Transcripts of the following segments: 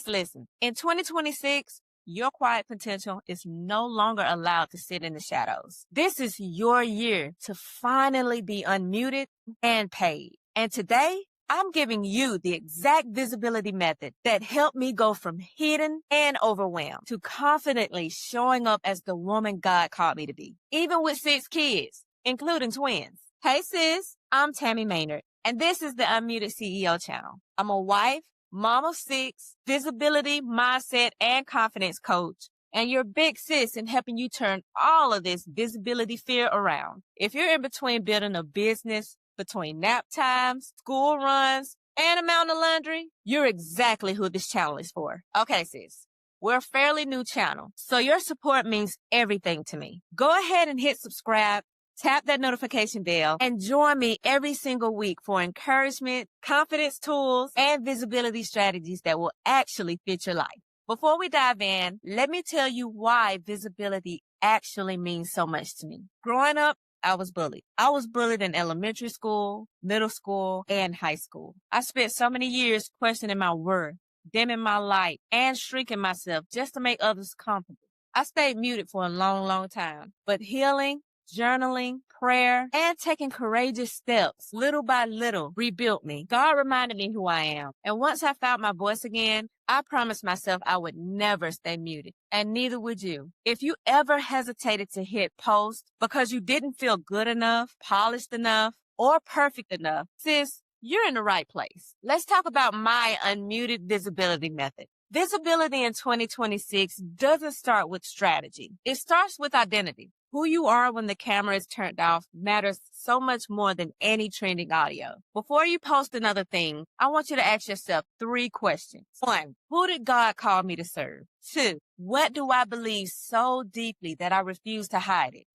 Sis, listen, in 2026, your quiet potential is no longer allowed to sit in the shadows. This is your year to finally be unmuted and paid. And today, I'm giving you the exact visibility method that helped me go from hidden and overwhelmed to confidently showing up as the woman God called me to be, even with 6 kids, including twins. Hey sis, I'm Tammy Maynard, and this is the Unmuted CEO channel. I'm a wife, mom of 6, visibility, mindset, and confidence coach, and your big sis in helping you turn all of this visibility fear around. If you're in between building a business, between nap times, school runs, and a mountain of laundry, you're exactly who this channel is for. Okay, sis, we're a fairly new channel, so your support means everything to me. Go ahead and hit subscribe, tap that notification bell, and join me every single week for encouragement, confidence tools, and visibility strategies that will actually fit your life. Before we dive in, let me tell you why visibility actually means so much to me. Growing up, I was bullied. I was bullied in elementary school, middle school, and high school. I spent so many years questioning my worth, dimming my light, and shrinking myself just to make others comfortable. I stayed muted for a long, long time, but healing, journaling, prayer, and taking courageous steps, little by little, rebuilt me. God reminded me who I am. And once I found my voice again, I promised myself I would never stay muted, and neither would you. If you ever hesitated to hit post because you didn't feel good enough, polished enough, or perfect enough, sis, you're in the right place. Let's talk about my unmuted visibility method. Visibility in 2026 doesn't start with strategy. It starts with identity. Who you are when the camera is turned off matters so much more than any trending audio. Before you post another thing, I want you to ask yourself 3 questions. 1, who did God call me to serve? 2, what do I believe so deeply that I refuse to hide it?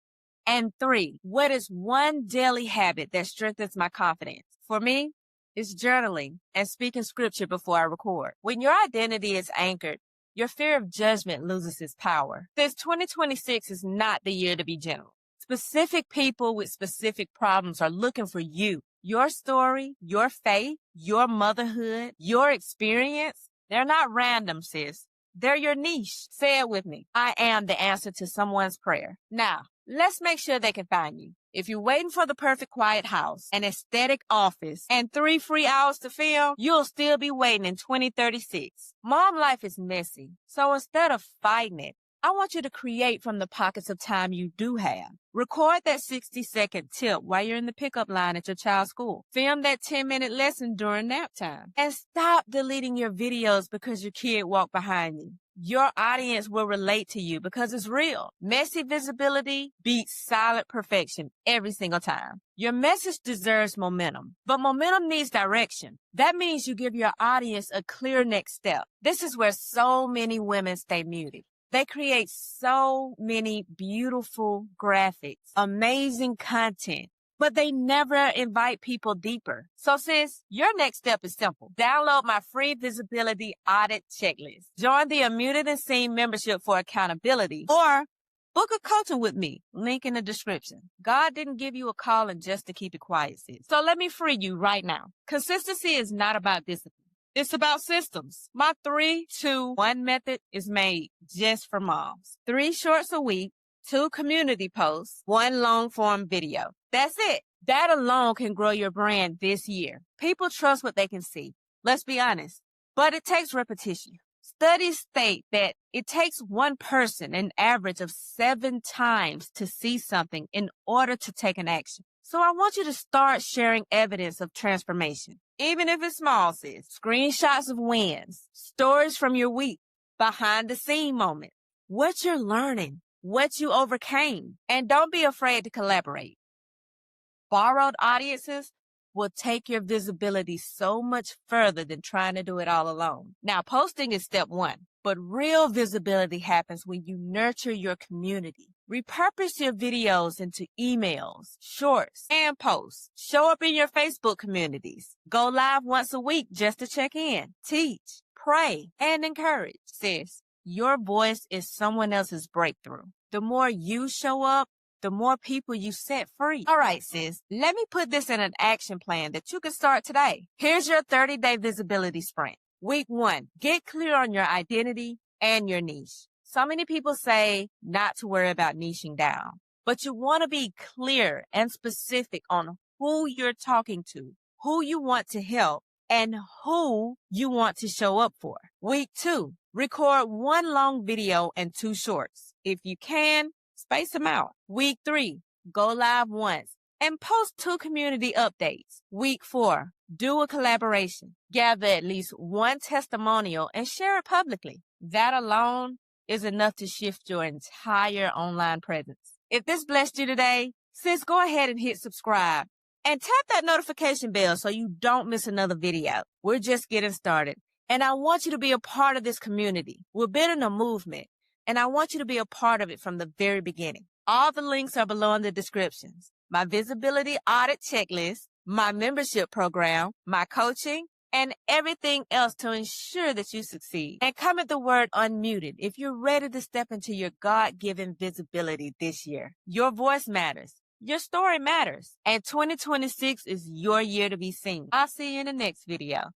And 3, what is one daily habit that strengthens my confidence? For me, it's journaling and speaking scripture before I record. When your identity is anchored, your fear of judgment loses its power. Since 2026 is not the year to be general. Specific people with specific problems are looking for you. Your story, your faith, your motherhood, your experience, they're not random, sis. They're your niche. Say it with me. I am the answer to someone's prayer. Now, let's make sure they can find you. If you're waiting for the perfect quiet house, an aesthetic office, and 3 free hours to film, you'll still be waiting in 2036. Mom life is messy, so instead of fighting it, I want you to create from the pockets of time you do have. Record that 60-second tip while you're in the pickup line at your child's school. Film that 10-minute lesson during nap time. And stop deleting your videos because your kid walked behind you. Your audience will relate to you because it's real. Messy visibility beats silent perfection every single time. Your message deserves momentum, but momentum needs direction. That means you give your audience a clear next step. This is where so many women stay muted. They create so many beautiful graphics, amazing content, but they never invite people deeper. So sis, your next step is simple. Download my free visibility audit checklist. Join the Unmuted and Seen membership for accountability, or book a coaching with me. Link in the description. God didn't give you a calling just to keep it quiet, sis. So let me free you right now. Consistency is not about discipline. It's about systems. My 3-2-1 method is made just for moms. 3 shorts a week, 2 community posts, 1 long form video. That's it. That alone can grow your brand this year. People trust what they can see. Let's be honest. But it takes repetition. Studies state that it takes one person an average of 7 times to see something in order to take an action. So I want you to start sharing evidence of transformation. Even if it's small, sis. Screenshots of wins, stories from your week, behind the scene moments, what you're learning, what you overcame. And don't be afraid to collaborate. Borrowed audiences will take your visibility so much further than trying to do it all alone. Now, posting is step 1, but real visibility happens when you nurture your community. Repurpose your videos into emails, shorts, and posts. Show up in your Facebook communities. Go live once a week just to check in, teach, pray, and encourage. Sis, your voice is someone else's breakthrough. The more you show up, the more people you set free. All right, sis, let me put this in an action plan that you can start today. Here's your 30-day visibility sprint. Week 1, get clear on your identity and your niche. So many people say not to worry about niching down, but you want to be clear and specific on who you're talking to, who you want to help, and who you want to show up for. Week 2, record 1 long video and 2 shorts. If you can, space them out. Week 3, go live once and post 2 community updates. Week 4, do a collaboration. Gather at least 1 testimonial and share it publicly. That alone is enough to shift your entire online presence. If this blessed you today, sis, go ahead and hit subscribe and tap that notification bell so you don't miss another video. We're just getting started, and I want you to be a part of this community. We're building a movement, and I want you to be a part of it from the very beginning. All the links are below in the descriptions. My visibility audit checklist, my membership program, my coaching, and everything else to ensure that you succeed. And comment the word unmuted if you're ready to step into your God-given visibility this year. Your voice matters. Your story matters. And 2026 is your year to be seen. I'll see you in the next video.